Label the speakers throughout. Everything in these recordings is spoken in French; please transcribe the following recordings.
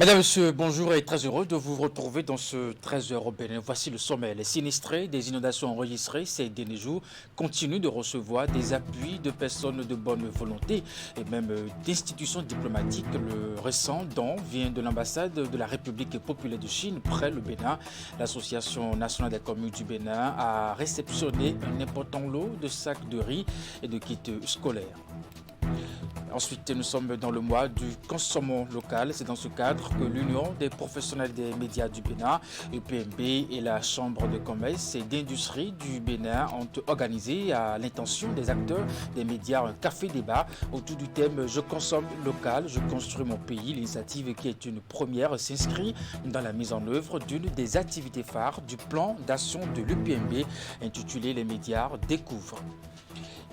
Speaker 1: Mesdames, Messieurs, bonjour et très heureux de vous retrouver dans ce 13h au Bénin. Voici le sommet. Les sinistrés des inondations enregistrées ces derniers jours continuent de recevoir des appuis de personnes de bonne volonté et même d'institutions diplomatiques. Le récent don vient de l'ambassade de la République populaire de Chine près le Bénin. L'Association nationale des communes du Bénin a réceptionné un important lot de sacs de riz et de kits scolaires. Ensuite, nous sommes dans le mois du consommant local. C'est dans ce cadre que l'Union des professionnels des médias du Bénin, UPMB, et la Chambre de commerce et d'industrie du Bénin ont organisé à l'intention des acteurs des médias un café-débat autour du thème « Je consomme local, je construis mon pays ». L'initiative, qui est une première, s'inscrit dans la mise en œuvre d'une des activités phares du plan d'action de l'UPMB intitulé « Les médias découvrent ».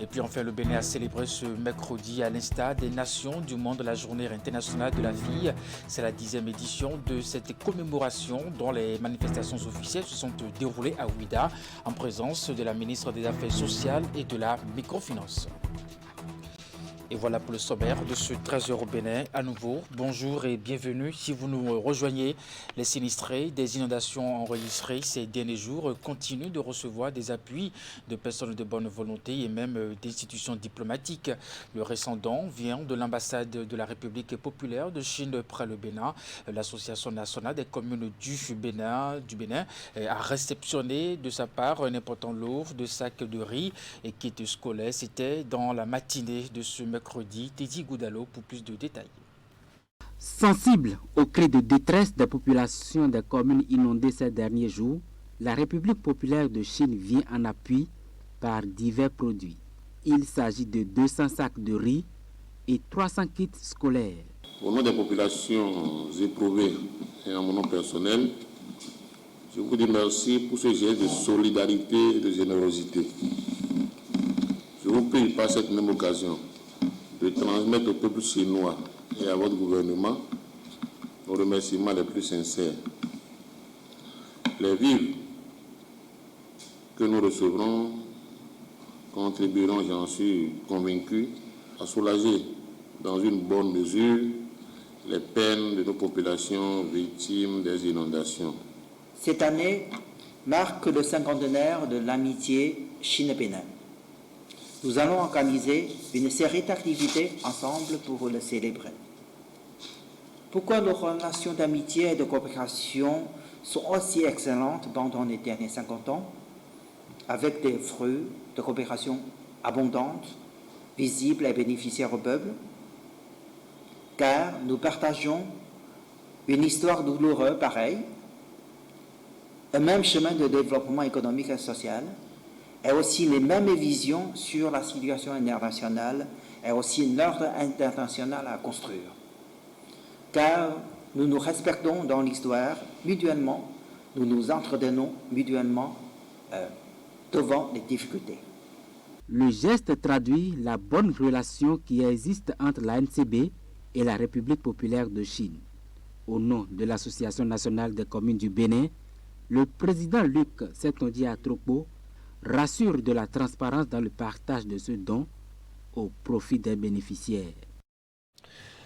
Speaker 1: Et puis enfin, le Bénin a célébré ce mercredi à l'instar des nations du monde la journée internationale de la fille. C'est la 10e édition de cette commémoration dont les manifestations officielles se sont déroulées à Ouidah en présence de la ministre des Affaires sociales et de la microfinance. Et voilà pour le sommaire de ce 13h au Bénin. À nouveau, bonjour et bienvenue. Si vous nous rejoignez, les sinistrés des inondations enregistrées ces derniers jours continuent de recevoir des appuis de personnes de bonne volonté et même d'institutions diplomatiques. Le récent don vient de l'ambassade de la République populaire de Chine près le Bénin. L'Association nationale des communes du Bénin a réceptionné de sa part un important lot de sacs de riz et kits scolaires. C'était dans la matinée de ce mercredi. Teddy Goudalo pour plus de détails.
Speaker 2: Sensible aux cris de détresse des populations des communes inondées ces derniers jours, la République populaire de Chine vient en appui par divers produits. Il s'agit de 200 sacs de riz et 300 kits scolaires.
Speaker 3: Au nom des populations éprouvées et en mon nom personnel, je vous dis merci pour ce geste de solidarité et de générosité. Je vous prie par cette même occasion de transmettre au peuple chinois et à votre gouvernement nos remerciements les plus sincères. Les vivres que nous recevrons contribueront, j'en suis convaincu, à soulager dans une bonne mesure les peines de nos populations victimes des inondations.
Speaker 4: Cette année marque le cinquantenaire de l'amitié Chine-Bénin. Nous allons organiser une série d'activités ensemble pour le célébrer. Pourquoi nos relations d'amitié et de coopération sont aussi excellentes pendant les derniers 50 ans, avec des fruits de coopération abondantes, visibles et bénéficiaires au peuple? Car nous partageons une histoire douloureuse pareille, un même chemin de développement économique et social, et aussi les mêmes visions sur la situation internationale et aussi un ordre international à construire. Car nous nous respectons dans l'histoire mutuellement, nous nous entretenons mutuellement devant les difficultés.
Speaker 2: Le geste traduit la bonne relation qui existe entre la NCB et la République populaire de Chine. Au nom de l'Association nationale des communes du Bénin, le président Luc Setondié Atropo rassure de la transparence dans le partage de ce don au profit des bénéficiaires.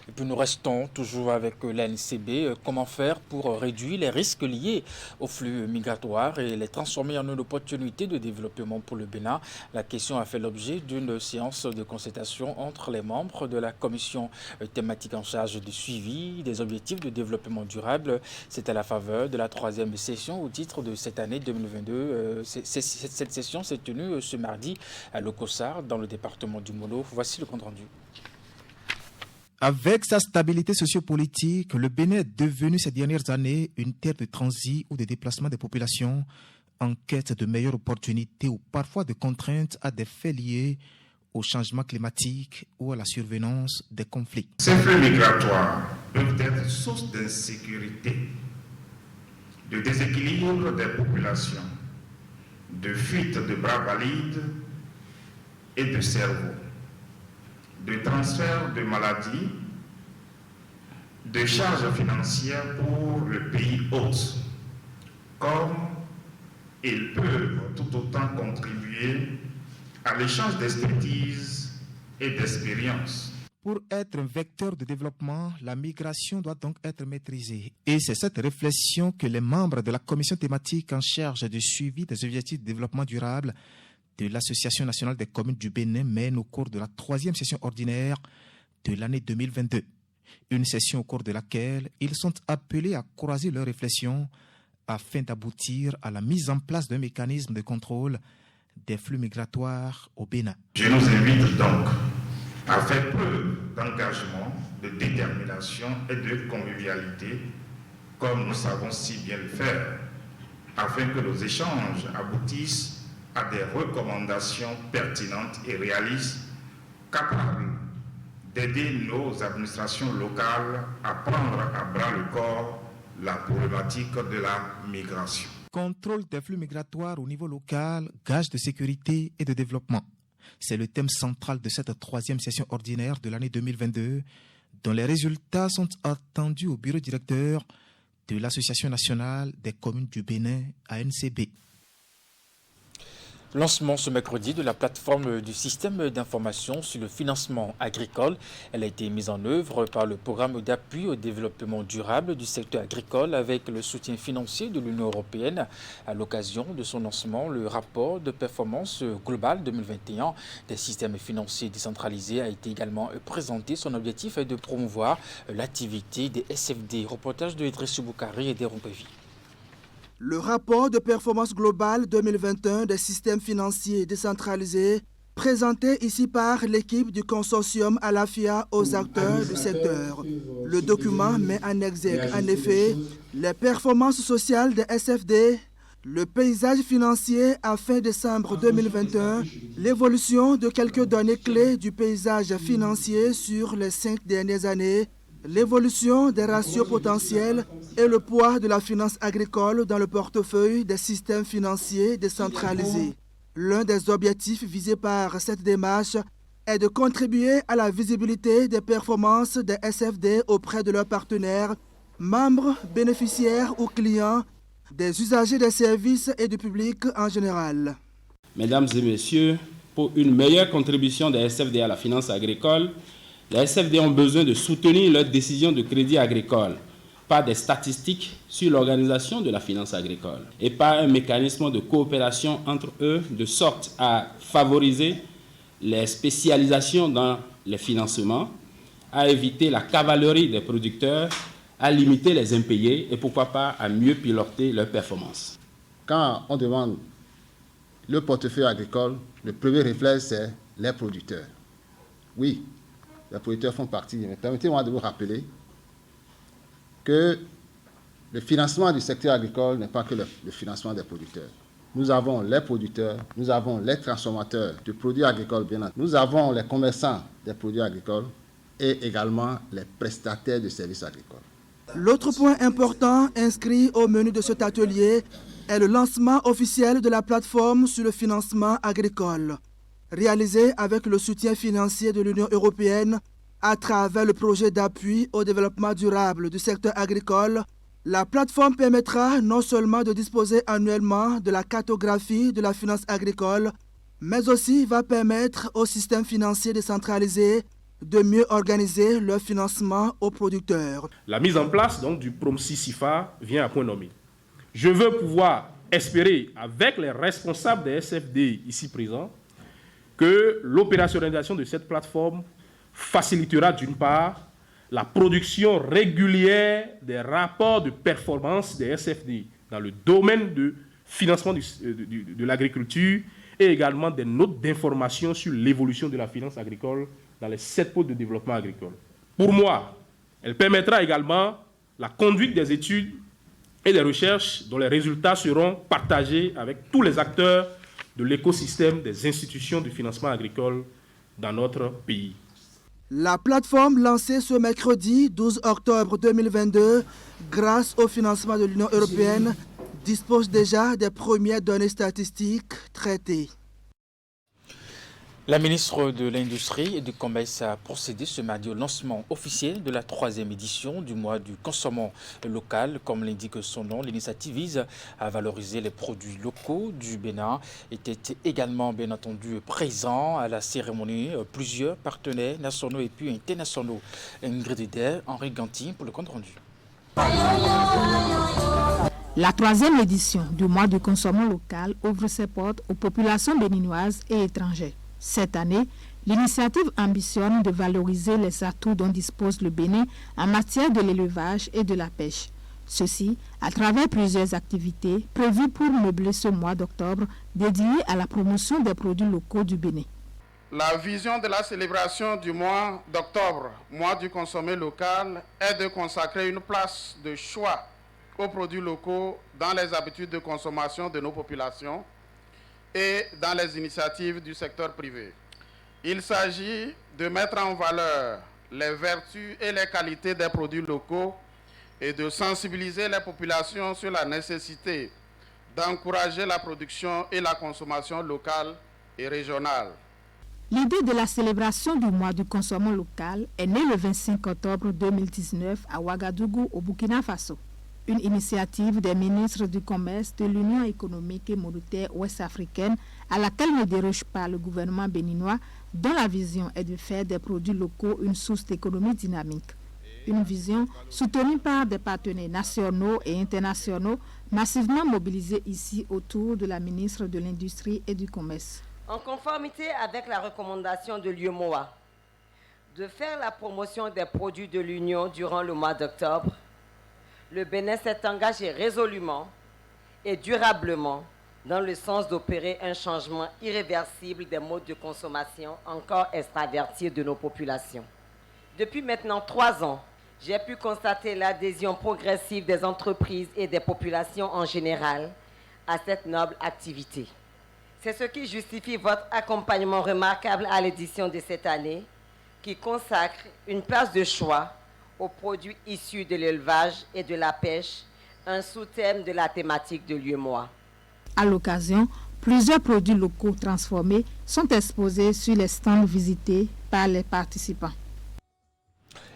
Speaker 1: Et puis nous restons toujours avec l'ANCB. Comment faire pour réduire les risques liés aux flux migratoires et les transformer en une opportunité de développement pour le Bénin? La question a fait l'objet d'une séance de concertation entre les membres de la commission thématique en charge du suivi des objectifs de développement durable. C'est à la faveur de la 3e session au titre de cette année 2022. Cette session s'est tenue ce mardi à Lokossar, dans le département du Molo. Voici le compte rendu.
Speaker 5: Avec sa stabilité sociopolitique, le Bénin est devenu ces dernières années une terre de transit ou de déplacement des populations en quête de meilleures opportunités ou parfois de contraintes à des faits liés au changement climatique ou à la survenance des conflits.
Speaker 6: Ces flux migratoires peuvent être source d'insécurité, de déséquilibre des populations, de fuite de bras valides et de cerveaux, de transfert de maladies, de charges financières pour le pays hôte, comme ils peuvent tout autant contribuer à l'échange d'expertise et d'expérience.
Speaker 5: Pour être un vecteur de développement, la migration doit donc être maîtrisée. Et c'est cette réflexion que les membres de la commission thématique en charge du suivi des objectifs de développement durable de l'Association nationale des communes du Bénin mènent au cours de la 3e session ordinaire de l'année 2022. Une session au cours de laquelle ils sont appelés à croiser leurs réflexions afin d'aboutir à la mise en place d'un mécanisme de contrôle des flux migratoires au Bénin.
Speaker 6: Je nous invite donc à faire preuve d'engagement, de détermination et de convivialité, comme nous savons si bien le faire, afin que nos échanges aboutissent à des recommandations pertinentes et réalistes, capables d'aider nos administrations locales à prendre à bras le corps la problématique de la migration.
Speaker 5: Contrôle des flux migratoires au niveau local, gage de sécurité et de développement. C'est le thème central de cette 3e session ordinaire de l'année 2022, dont les résultats sont attendus au bureau directeur de l'Association nationale des communes du Bénin, ANCB.
Speaker 1: Lancement ce mercredi de la plateforme du système d'information sur le financement agricole. Elle a été mise en œuvre par le programme d'appui au développement durable du secteur agricole avec le soutien financier de l'Union européenne. À l'occasion de son lancement, le rapport de performance globale 2021 des systèmes financiers décentralisés a été également présenté. Son objectif est de promouvoir l'activité des SFD. Reportage de Idrissou Boukari et d'Eron Pevi.
Speaker 7: Le rapport de performance globale 2021 des systèmes financiers décentralisés, présenté ici par l'équipe du consortium Alafia aux acteurs du secteur. Le document met en exergue en effet les performances sociales des SFD, le paysage financier à fin décembre 2021, l'évolution de quelques données clés du paysage financier sur les 5 dernières années, l'évolution des ratios potentiels et le poids de la finance agricole dans le portefeuille des systèmes financiers décentralisés. L'un des objectifs visés par cette démarche est de contribuer à la visibilité des performances des SFD auprès de leurs partenaires, membres, bénéficiaires ou clients, des usagers des services et du public en général.
Speaker 8: Mesdames et messieurs, pour une meilleure contribution des SFD à la finance agricole, les SFD ont besoin de soutenir leurs décisions de crédit agricole par des statistiques sur l'organisation de la finance agricole et par un mécanisme de coopération entre eux de sorte à favoriser les spécialisations dans les financements, à éviter la cavalerie des producteurs, à limiter les impayés et pourquoi pas à mieux piloter leurs performances.
Speaker 9: Quand on demande le portefeuille agricole, le premier réflexe c'est les producteurs. Oui, les producteurs font partie, mais permettez-moi de vous rappeler que le financement du secteur agricole n'est pas que le financement des producteurs. Nous avons les producteurs, nous avons les transformateurs de produits agricoles, bien entendu. Nous avons les commerçants des produits agricoles et également les prestataires de services agricoles.
Speaker 7: L'autre point important inscrit au menu de cet atelier est le lancement officiel de la plateforme sur le financement agricole. Réalisé avec le soutien financier de l'Union européenne à travers le projet d'appui au développement durable du secteur agricole, la plateforme permettra non seulement de disposer annuellement de la cartographie de la finance agricole, mais aussi va permettre au système financier décentralisé de mieux organiser leur financement aux producteurs.
Speaker 10: La mise en place donc, du PROMSI-SIFA vient à point nommé. Je veux pouvoir espérer, avec les responsables des SFD ici présents, que l'opérationnalisation de cette plateforme facilitera d'une part la production régulière des rapports de performance des SFD dans le domaine de financement de l'agriculture et également des notes d'information sur l'évolution de la finance agricole dans les 7 pôles de développement agricole. Pour moi, elle permettra également la conduite des études et des recherches dont les résultats seront partagés avec tous les acteurs de l'écosystème des institutions de financement agricole dans notre pays.
Speaker 7: La plateforme lancée ce mercredi 12 octobre 2022 grâce au financement de l'Union européenne dispose déjà des premières données statistiques traitées.
Speaker 1: La ministre de l'Industrie et du Commerce a procédé ce mardi au lancement officiel de la 3e édition du mois du consommant local. Comme l'indique son nom, l'initiative vise à valoriser les produits locaux du Bénin. Était également bien entendu présent à la cérémonie plusieurs partenaires nationaux et puis internationaux. Ingrid Eder, Henri Ganti pour le compte rendu.
Speaker 11: La 3e édition du mois du consommant local ouvre ses portes aux populations béninoises et étrangères. Cette année, l'initiative ambitionne de valoriser les atouts dont dispose le Bénin en matière de l'élevage et de la pêche. Ceci à travers plusieurs activités prévues pour meubler ce mois d'octobre dédié à la promotion des produits locaux du Bénin.
Speaker 12: La vision de la célébration du mois d'octobre, mois du consommé local, est de consacrer une place de choix aux produits locaux dans les habitudes de consommation de nos populations et dans les initiatives du secteur privé. Il s'agit de mettre en valeur les vertus et les qualités des produits locaux et de sensibiliser les populations sur la nécessité d'encourager la production et la consommation locale et régionale.
Speaker 11: L'idée de la célébration du mois du consommant local est née le 25 octobre 2019 à Ouagadougou, au Burkina Faso. Une initiative des ministres du Commerce de l'Union économique et monétaire ouest-africaine à laquelle ne déroge pas le gouvernement béninois, dont la vision est de faire des produits locaux une source d'économie dynamique. Une vision soutenue par des partenaires nationaux et internationaux massivement mobilisés ici autour de la ministre de l'Industrie et du Commerce.
Speaker 13: En conformité avec la recommandation de l'UEMOA de faire la promotion des produits de l'Union durant le mois d'octobre, le Bénin s'est engagé résolument et durablement dans le sens d'opérer un changement irréversible des modes de consommation encore extravertis de nos populations. Depuis maintenant 3 ans, j'ai pu constater l'adhésion progressive des entreprises et des populations en général à cette noble activité. C'est ce qui justifie votre accompagnement remarquable à l'édition de cette année, qui consacre une place de choix aux produits issus de l'élevage et de la pêche, un sous-thème de la thématique de l'UEMOA.
Speaker 11: À l'occasion, plusieurs produits locaux transformés sont exposés sur les stands visités par les participants.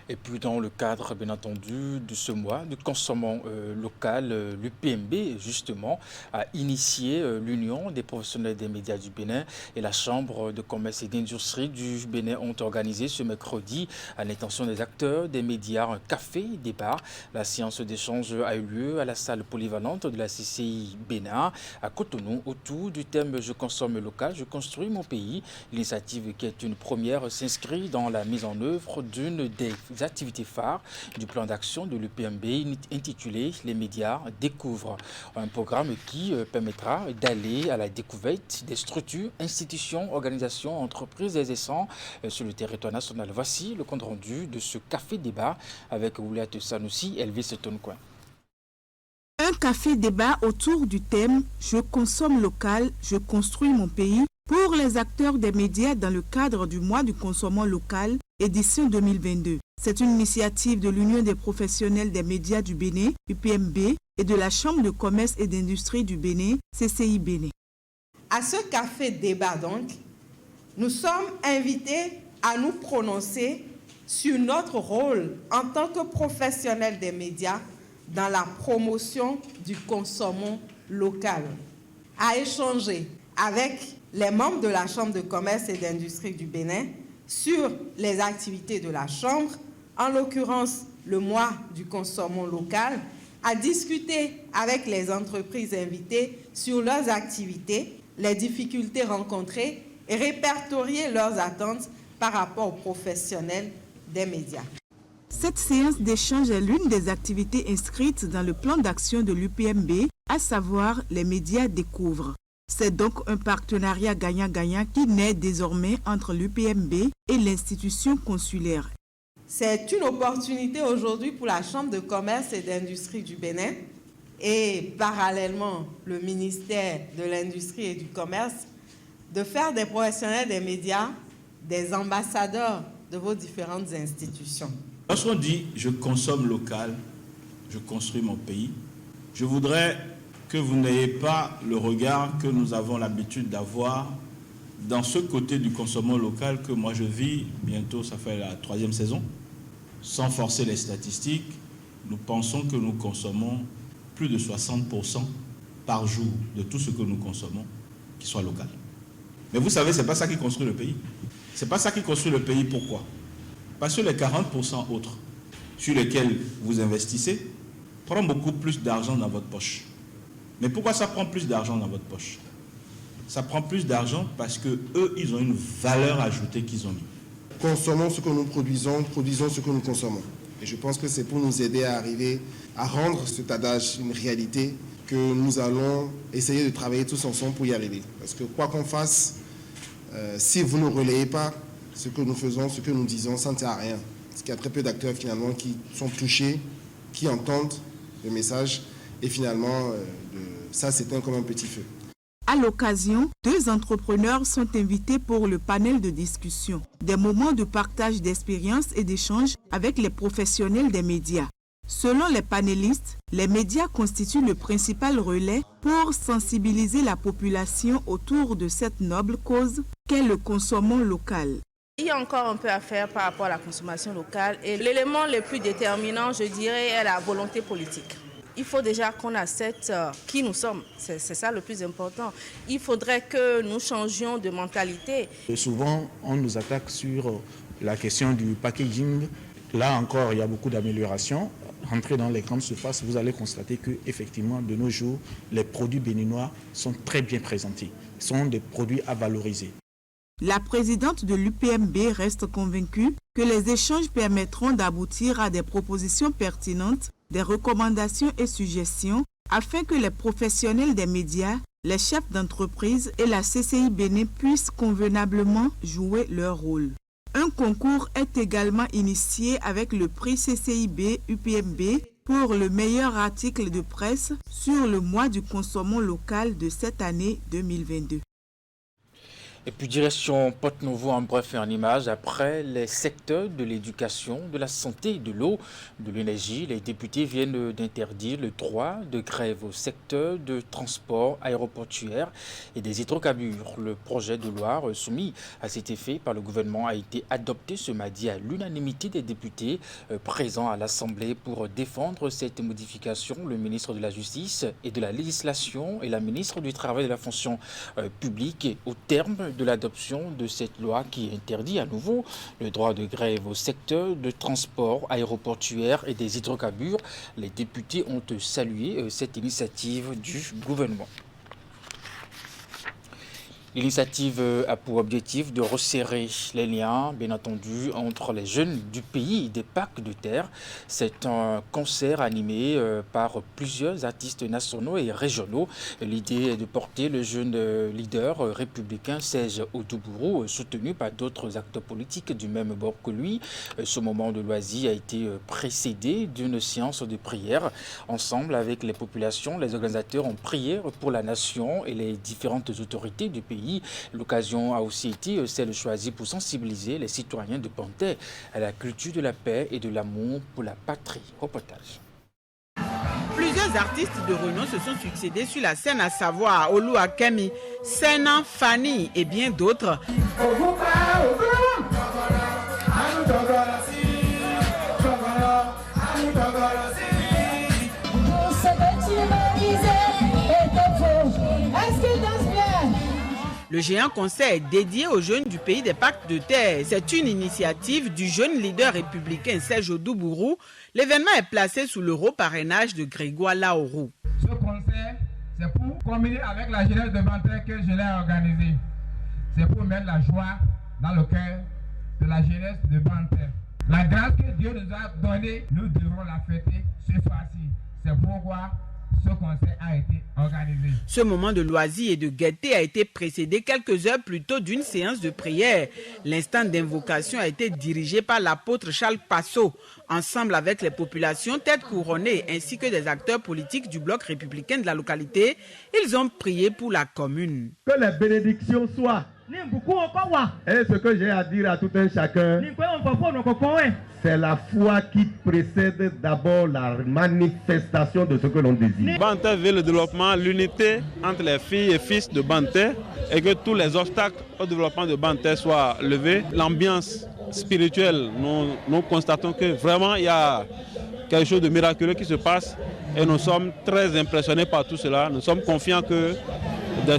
Speaker 1: Et puis dans le cadre, bien entendu, de ce mois du consommant local, l'UPMB, justement, a initié l'Union des professionnels des médias du Bénin et la Chambre de commerce et d'industrie du Bénin ont organisé ce mercredi, à l'intention des acteurs des médias, un café-débat. La séance d'échange a eu lieu à la salle polyvalente de la CCI Bénin, à Cotonou, autour du thème « Je consomme local, je construis mon pays ». L'initiative, qui est une première, s'inscrit dans la mise en œuvre d'une des activités phares du plan d'action de l'UPMB intitulé « Les médias découvrent ». Un programme qui permettra d'aller à la découverte des structures, institutions, organisations, entreprises existantes sur le territoire national. Voici le compte rendu de ce café-débat avec Ouliat Sanoussi et Elvis Toncoin.
Speaker 7: Un café-débat autour du thème « Je consomme local, je construis mon pays » pour les acteurs des médias dans le cadre du mois du consommant local, édition 2022. C'est une initiative de l'Union des professionnels des médias du Bénin, UPMB, et de la Chambre de commerce et d'industrie du Bénin, CCI Bénin.
Speaker 14: À ce café-débat donc, nous sommes invités à nous prononcer sur notre rôle en tant que professionnels des médias dans la promotion du consommant local, à échanger avec les membres de la Chambre de commerce et d'industrie du Bénin sur les activités de la Chambre, en l'occurrence le mois du consommant local, à discuter avec les entreprises invitées sur leurs activités, les difficultés rencontrées et répertorier leurs attentes par rapport aux professionnels des médias.
Speaker 7: Cette séance d'échange est l'une des activités inscrites dans le plan d'action de l'UPMB, à savoir les médias découvrent. C'est donc un partenariat gagnant-gagnant qui naît désormais entre l'UPMB et l'institution consulaire.
Speaker 14: C'est une opportunité aujourd'hui pour la Chambre de commerce et d'industrie du Bénin et parallèlement le ministère de l'Industrie et du Commerce de faire des professionnels des médias des ambassadeurs de vos différentes institutions.
Speaker 15: Lorsqu'on dit « je consomme local, je construis mon pays », je voudrais que vous n'ayez pas le regard que nous avons l'habitude d'avoir dans ce côté du consommant local que moi je vis, bientôt ça fait la 3e saison, sans forcer les statistiques, nous pensons que nous consommons plus de 60% par jour de tout ce que nous consommons qui soit local. Mais vous savez, ce n'est pas ça qui construit le pays. Ce n'est pas ça qui construit le pays. Pourquoi? Parce que les 40% autres sur lesquels vous investissez prennent beaucoup plus d'argent dans votre poche. Mais pourquoi ça prend plus d'argent dans votre poche? Ça prend plus d'argent parce qu'eux, ils ont une valeur ajoutée qu'ils ont mis.
Speaker 16: Consommons ce que nous produisons, produisons ce que nous consommons. Et je pense que c'est pour nous aider à arriver à rendre cet adage une réalité que nous allons essayer de travailler tous ensemble pour y arriver. Parce que quoi qu'on fasse, si vous ne relayez pas ce que nous faisons, ce que nous disons, ça ne sert à rien. Parce qu'il y a très peu d'acteurs finalement qui sont touchés, qui entendent le message et finalement ça s'éteint comme un petit feu.
Speaker 11: À l'occasion, 2 entrepreneurs sont invités pour le panel de discussion, des moments de partage d'expériences et d'échanges avec les professionnels des médias. Selon les panélistes, les médias constituent le principal relais pour sensibiliser la population autour de cette noble cause qu'est le consommant local.
Speaker 17: Il y a encore un peu à faire par rapport à la consommation locale et l'élément le plus déterminant, je dirais, est la volonté politique. Il faut déjà qu'on accepte qui nous sommes, c'est ça le plus important. Il faudrait que nous changions de mentalité.
Speaker 18: Souvent, on nous attaque sur la question du packaging. Là encore, il y a beaucoup d'améliorations. Rentrez dans les grandes surfaces, vous allez constater qu'effectivement, de nos jours, les produits béninois sont très bien présentés. Ce sont des produits à valoriser.
Speaker 11: La présidente de l'UPMB reste convaincue que les échanges permettront d'aboutir à des propositions pertinentes, des recommandations et suggestions afin que les professionnels des médias, les chefs d'entreprise et la CCI Bénin puissent convenablement jouer leur rôle. Un concours est également initié avec le prix CCIB UPMB pour le meilleur article de presse sur le mois du consommant local de cette année 2022.
Speaker 1: Et puis direction Porte-Novo en bref et en image, après les secteurs de l'éducation, de la santé, de l'eau, de l'énergie, les députés viennent d'interdire le droit de grève au secteur de transport aéroportuaire et des hydrocarbures. Le projet de loi soumis à cet effet par le gouvernement a été adopté ce mardi à l'unanimité des députés présents à l'Assemblée pour défendre cette modification. Le ministre de la Justice et de la Législation et la ministre du Travail et de la Fonction publique. Et au terme de l'adoption de cette loi qui interdit à nouveau le droit de grève au secteur de transport aéroportuaire et des hydrocarbures, les députés ont salué cette initiative du gouvernement. L'initiative a pour objectif de resserrer les liens, bien entendu, entre les jeunes du pays des parcs de terre. C'est un concert animé par plusieurs artistes nationaux et régionaux. L'idée est de porter le jeune leader républicain Serge Oudoubourou, soutenu par d'autres acteurs politiques du même bord que lui. Ce moment de loisir a été précédé d'une séance de prière. Ensemble avec les populations, les organisateurs ont prié pour la nation et les différentes autorités du pays. L'occasion a aussi été celle choisie pour sensibiliser les citoyens de Panthère à la culture de la paix et de l'amour pour la patrie. Reportage.
Speaker 19: Plusieurs artistes de renom se sont succédés sur la scène, à savoir Olu Akemi, Sena, Fanny et bien d'autres. Le géant concert est dédié aux jeunes du pays des parcs de terre. C'est une initiative du jeune leader républicain Serge Oudoubourou. L'événement est placé sous le haut parrainage de Grégoire Laourou.
Speaker 20: Ce concert, c'est pour combiner avec la jeunesse de Panthère que je l'ai organisé. C'est pour mettre la joie dans le cœur de la jeunesse de Panthère. La grâce que Dieu nous a donnée, nous devrons la fêter ce fois-ci. C'est pourquoi ce concert a été organisé.
Speaker 19: Ce moment de loisir et de gaieté a été précédé quelques heures plus tôt d'une séance de prière. L'instant d'invocation a été dirigé par l'apôtre Charles Passot. Ensemble avec les populations têtes couronnées ainsi que des acteurs politiques du bloc républicain de la localité, ils ont prié pour la commune.
Speaker 21: Que les bénédictions soient Et ce que j'ai à dire à tout un chacun, c'est la foi qui précède d'abord la manifestation de ce que l'on désire.
Speaker 22: Banter veut le développement, l'unité entre les filles et fils de Banter et que tous les obstacles au développement de Banter soient levés. L'ambiance spirituelle, nous constatons que vraiment il y a quelque chose de miraculeux qui se passe et nous sommes très impressionnés par tout cela. Nous sommes confiants que des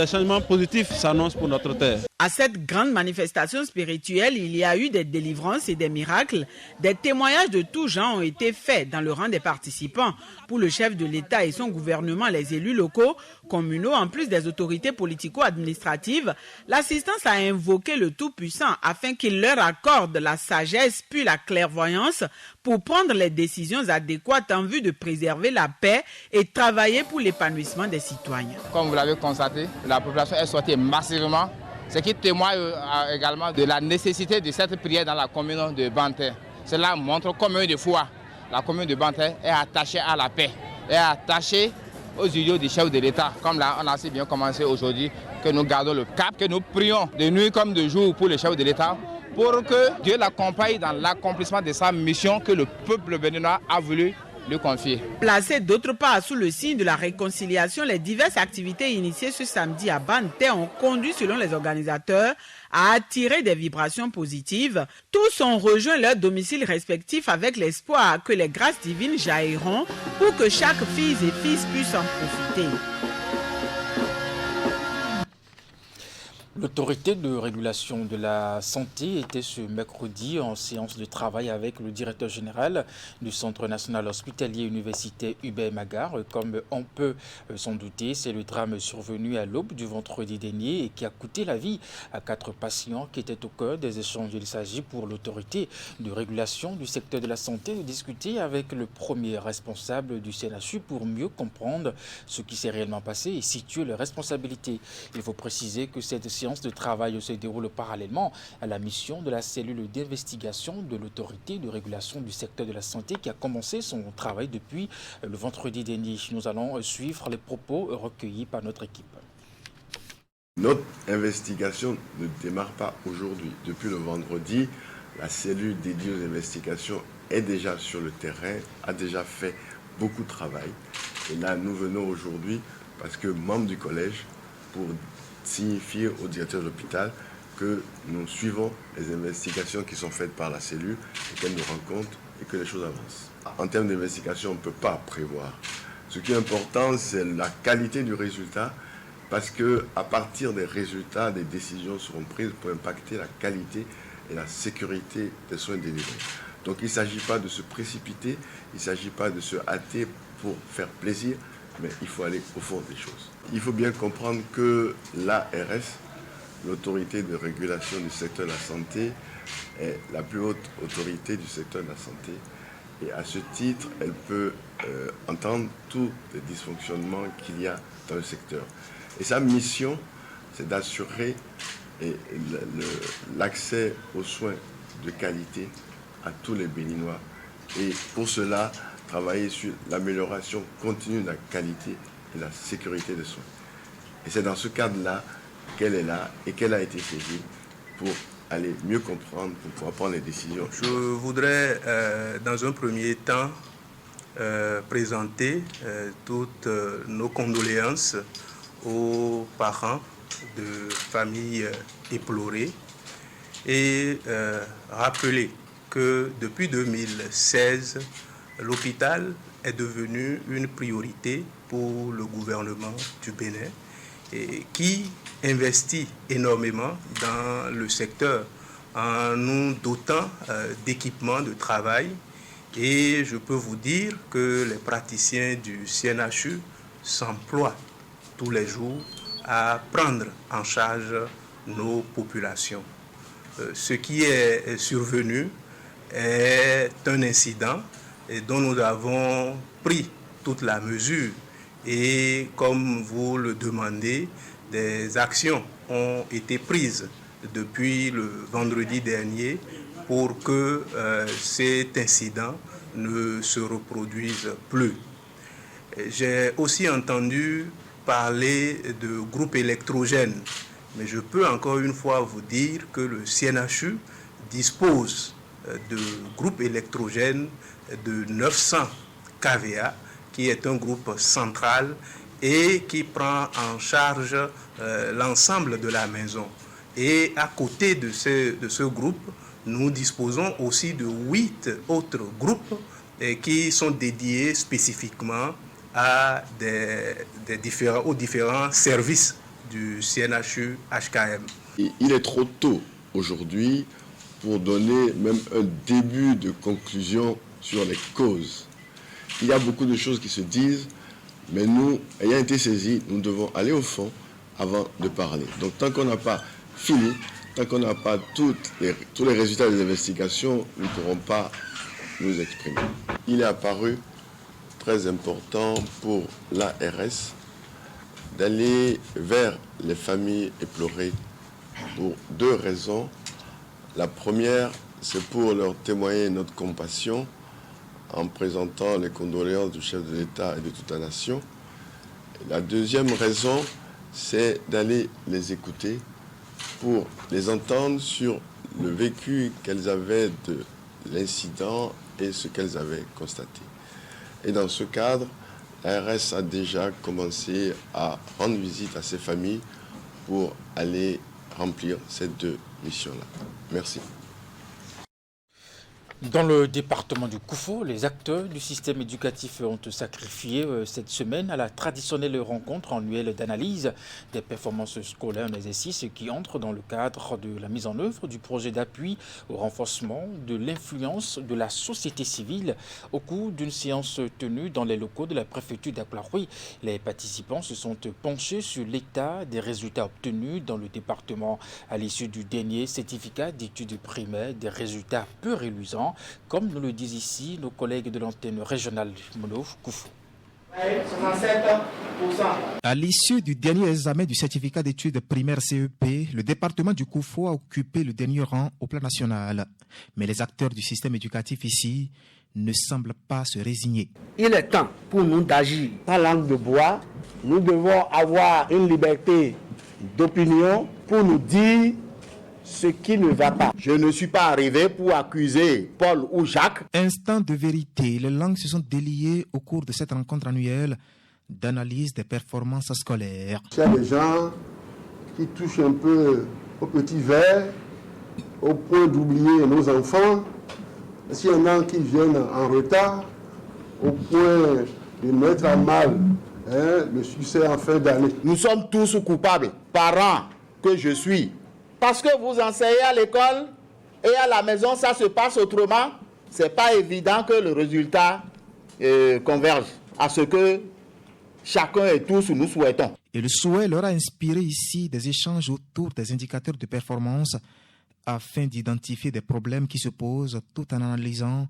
Speaker 22: changements positifs s'annoncent pour notre terre.
Speaker 19: À cette grande manifestation spirituelle, il y a eu des délivrances et des miracles. Des témoignages de tous genres ont été faits dans le rang des participants. Pour le chef de l'État et son gouvernement, les élus locaux, communaux, en plus des autorités politico-administratives, l'assistance a invoqué le Tout-Puissant afin qu'il leur accorde la sagesse puis la clairvoyance pour prendre les décisions adéquates en vue de préserver la paix et travailler pour l'épanouissement des citoyens.
Speaker 23: Comme vous l'avez constaté, la population est sortie massivement, ce qui témoigne également de la nécessité de cette prière dans la commune de Banter. Cela montre combien de fois la commune de Banter est attachée à la paix, est attachée aux idéaux du chef de l'État. Comme là, on a si bien commencé aujourd'hui, que nous gardons le cap, que nous prions de nuit comme de jour pour le chef de l'État, pour que Dieu l'accompagne dans l'accomplissement de sa mission que le peuple béninois a voulu lui confier.
Speaker 19: Placées d'autre part sous le signe de la réconciliation, les diverses activités initiées ce samedi à Banter ont conduit, selon les organisateurs, à attirer des vibrations positives. Tous ont rejoint leur domicile respectif avec l'espoir que les grâces divines jailliront pour que chaque fille et fils puisse en profiter.
Speaker 1: L'autorité de régulation de la santé était ce mercredi en séance de travail avec le directeur général du Centre national hospitalier universitaire Hubert Magar. Comme on peut s'en douter, c'est le drame survenu à l'aube du vendredi dernier et qui a coûté la vie à 4 patients qui étaient au cœur des échanges. Il s'agit pour l'autorité de régulation du secteur de la santé de discuter avec le premier responsable du CNHU pour mieux comprendre ce qui s'est réellement passé et situer les responsabilités. Il faut préciser que cette séance de travail se déroule parallèlement à la mission de la cellule d'investigation de l'autorité de régulation du secteur de la santé qui a commencé son travail depuis le vendredi dernier. Nous allons suivre les propos recueillis par notre équipe.
Speaker 24: Notre investigation ne démarre pas aujourd'hui. Depuis le vendredi, la cellule dédiée aux investigations est déjà sur le terrain, a déjà fait beaucoup de travail. Et là, nous venons aujourd'hui parce que membres du collège, pour signifier au directeur de l'hôpital que nous suivons les investigations qui sont faites par la cellule et qu'elle nous rend compte et que les choses avancent. En termes d'investigation, on ne peut pas prévoir. Ce qui est important, c'est la qualité du résultat parce qu'à partir des résultats, des décisions seront prises pour impacter la qualité et la sécurité des soins délivrés. Donc il ne s'agit pas de se précipiter, il ne s'agit pas de se hâter pour faire plaisir, mais il faut aller au fond des choses. Il faut bien comprendre que l'ARS, l'autorité de régulation du secteur de la santé, est la plus haute autorité du secteur de la santé. Et à ce titre, elle peut entendre tous les dysfonctionnements qu'il y a dans le secteur. Et sa mission, c'est d'assurer l'accès aux soins de qualité à tous les Béninois. Et pour cela, travailler sur l'amélioration continue de la qualité et la sécurité des soins. Et c'est dans ce cadre-là qu'elle est là et qu'elle a été saisie pour aller mieux comprendre, pour pouvoir prendre les décisions.
Speaker 25: Je voudrais, dans un premier temps, présenter toutes nos condoléances aux parents de familles éplorées et rappeler que depuis 2016, l'hôpital est devenu une priorité pour le gouvernement du Bénin et qui investit énormément dans le secteur en nous dotant d'équipements de travail. Et je peux vous dire que les praticiens du CNHU s'emploient tous les jours à prendre en charge nos populations. Ce qui est survenu est un incident et dont nous avons pris toute la mesure. Et comme vous le demandez, des actions ont été prises depuis le vendredi dernier pour que cet incident ne se reproduise plus. J'ai aussi entendu parler de groupes électrogènes mais je peux encore une fois vous dire que le CNHU dispose de groupes électrogènes de 900 kVA, qui est un groupe central et qui prend en charge l'ensemble de la maison. Et à côté de ce groupe, nous disposons aussi de 8 autres groupes qui sont dédiés spécifiquement aux différents services du CNHU HKM.
Speaker 24: Il est trop tôt aujourd'hui pour donner même un début de conclusion sur les causes. Il y a beaucoup de choses qui se disent, mais nous, ayant été saisis, nous devons aller au fond avant de parler. Donc tant qu'on n'a pas fini, tant qu'on n'a pas tous les résultats des investigations, nous ne pourrons pas nous exprimer. Il est apparu très important pour l'ARS d'aller vers les familles éplorées pour 2 raisons. La première, c'est pour leur témoigner notre compassion en présentant les condoléances du chef de l'État et de toute la nation. Et la deuxième raison, c'est d'aller les écouter pour les entendre sur le vécu qu'elles avaient de l'incident et ce qu'elles avaient constaté. Et dans ce cadre, l'ARS a déjà commencé à rendre visite à ces familles pour aller remplir ces 2 missions-là. Merci.
Speaker 1: Dans le département du Koufo, les acteurs du système éducatif ont sacrifié cette semaine à la traditionnelle rencontre annuelle d'analyse des performances scolaires en exercice qui entre dans le cadre de la mise en œuvre du projet d'appui au renforcement de l'influence de la société civile au cours d'une séance tenue dans les locaux de la préfecture d'Aklaoui. Les participants se sont penchés sur l'état des résultats obtenus dans le département à l'issue du dernier certificat d'études primaires, des résultats peu reluisants, comme nous le disent ici nos collègues de l'antenne régionale Mono Koufo.
Speaker 2: À l'issue du dernier examen du certificat d'études primaires CEP, le département du Koufo a occupé le dernier rang au plan national. Mais les acteurs du système éducatif ici ne semblent pas se résigner.
Speaker 3: Il est temps pour nous d'agir sans langue de bois. Nous devons avoir une liberté d'opinion pour nous dire ce qui ne va pas. Je ne suis pas arrivé pour accuser Paul ou Jacques.
Speaker 2: Instant de vérité, les langues se sont déliées au cours de cette rencontre annuelle d'analyse des performances scolaires.
Speaker 4: Il y a des gens qui touchent un peu au petit verre, au point d'oublier nos enfants. S'il y en a qui viennent en retard, au point de mettre à mal le succès en fin d'année.
Speaker 3: Nous sommes tous coupables, parents que je suis. Parce que vous enseignez à l'école et à la maison, ça se passe autrement. Ce n'est pas évident que le résultat converge à ce que chacun et tous nous souhaitons.
Speaker 2: Et le souhait leur a inspiré ici des échanges autour des indicateurs de performance afin d'identifier des problèmes qui se posent tout en analysant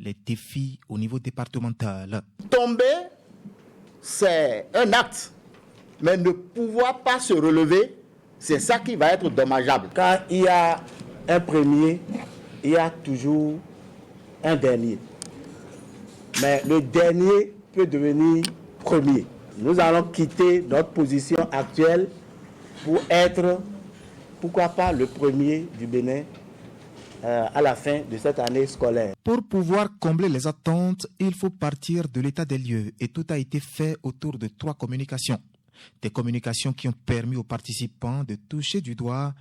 Speaker 2: les défis au niveau départemental.
Speaker 3: Tomber, c'est un acte, mais ne pouvoir pas se relever, c'est ça qui va être dommageable. Quand il y a un premier, il y a toujours un dernier. Mais le dernier peut devenir premier. Nous allons quitter notre position actuelle pour être, pourquoi pas, le premier du Bénin à la fin de cette année scolaire.
Speaker 2: Pour pouvoir combler les attentes, il faut partir de l'état des lieux et tout a été fait autour de 3 communications. Des communications qui ont permis aux participants de toucher du doigt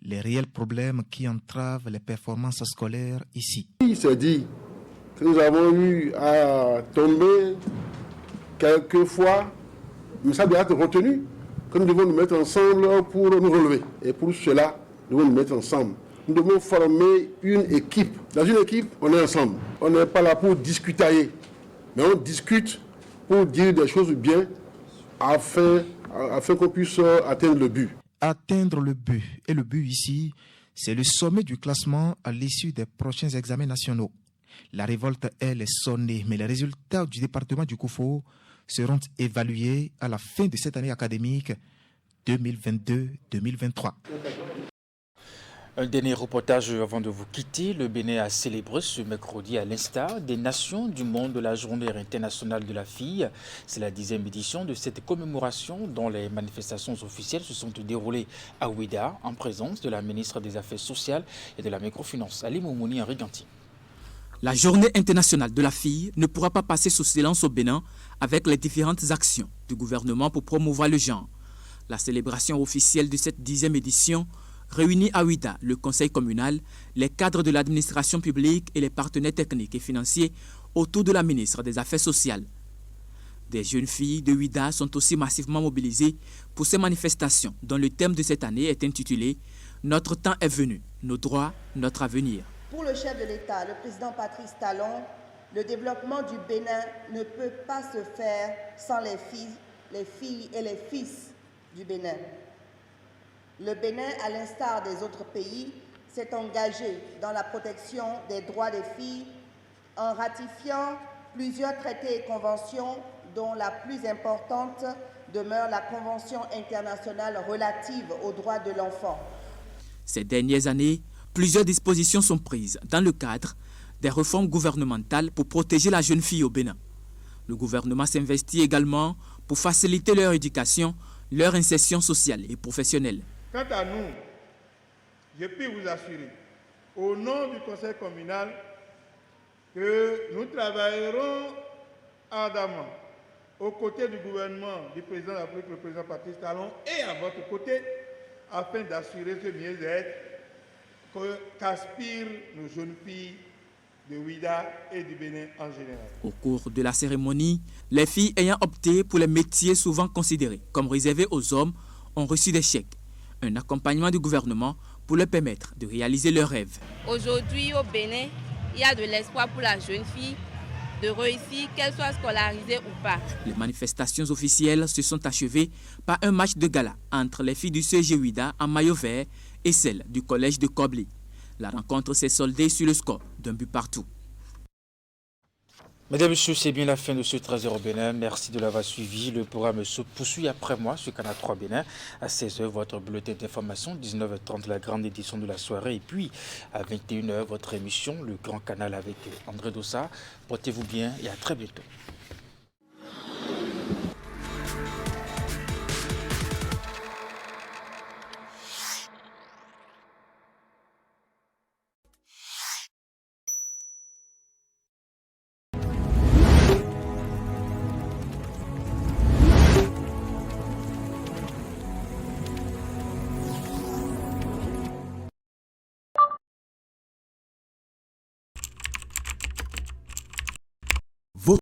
Speaker 2: les réels problèmes qui entravent les performances scolaires ici.
Speaker 4: Il s'est dit que nous avons eu à tomber quelques fois, mais ça doit être retenu, que nous devons nous mettre ensemble pour nous relever. Et pour cela, nous devons nous mettre ensemble. Nous devons former une équipe. Dans une équipe, on est ensemble. On n'est pas là pour discutailler, mais on discute pour dire des choses bien afin qu'on puisse atteindre le but.
Speaker 2: Atteindre le but. Et le but ici, c'est le sommet du classement à l'issue des prochains examens nationaux. La révolte, elle, est sonnée, mais les résultats du département du Koufo seront évalués à la fin de cette année académique 2022-2023.
Speaker 1: Un dernier reportage avant de vous quitter. Le Bénin a célébré ce mercredi à l'instar des nations du monde la Journée internationale de la fille. C'est la 10e édition de cette commémoration dont les manifestations officielles se sont déroulées à Ouidah en présence de la ministre des Affaires sociales et de la microfinance, Ali Moumouni Henri-Ganti.
Speaker 5: La Journée internationale de la fille ne pourra pas passer sous silence au Bénin avec les différentes actions du gouvernement pour promouvoir le genre. La célébration officielle de cette 10e édition réunit à Ouidah le conseil communal, les cadres de l'administration publique et les partenaires techniques et financiers autour de la ministre des Affaires sociales. Des jeunes filles de Ouidah sont aussi massivement mobilisées pour ces manifestations dont le thème de cette année est intitulé « Notre temps est venu, nos droits, notre avenir ».
Speaker 6: Pour le chef de l'État, le président Patrice Talon, le développement du Bénin ne peut pas se faire sans les filles et les fils du Bénin. Le Bénin, à l'instar des autres pays, s'est engagé dans la protection des droits des filles en ratifiant plusieurs traités et conventions dont la plus importante demeure la Convention internationale relative aux droits de l'enfant.
Speaker 5: Ces dernières années, plusieurs dispositions sont prises dans le cadre des réformes gouvernementales pour protéger la jeune fille au Bénin. Le gouvernement s'investit également pour faciliter leur éducation, leur insertion sociale et professionnelle.
Speaker 8: Quant à nous, je puis vous assurer, au nom du conseil communal, que nous travaillerons ardemment aux côtés du gouvernement du président de la République, le président Patrice Talon, et à votre côté, afin d'assurer ce mieux-être qu'aspirent nos jeunes filles de Ouidah et du Bénin en général.
Speaker 5: Au cours de la cérémonie, les filles ayant opté pour les métiers souvent considérés comme réservés aux hommes ont reçu des chèques, un accompagnement du gouvernement pour leur permettre de réaliser leurs rêves.
Speaker 17: Aujourd'hui au Bénin, il y a de l'espoir pour la jeune fille de réussir, qu'elle soit scolarisée ou pas.
Speaker 5: Les manifestations officielles se sont achevées par un match de gala entre les filles du CG Ouidah en maillot vert et celles du collège de Kobli. La rencontre s'est soldée sur le score d'un but partout.
Speaker 1: Mesdames et messieurs, c'est bien la fin de ce 13h au Bénin. Merci de l'avoir suivi. Le programme se poursuit après moi sur Canal 3 Bénin. À 16h, votre bulletin d'information. 19h30, la grande édition de la soirée. Et puis, à 21h, votre émission, le Grand Canal avec André Dossa. Portez-vous bien et à très bientôt.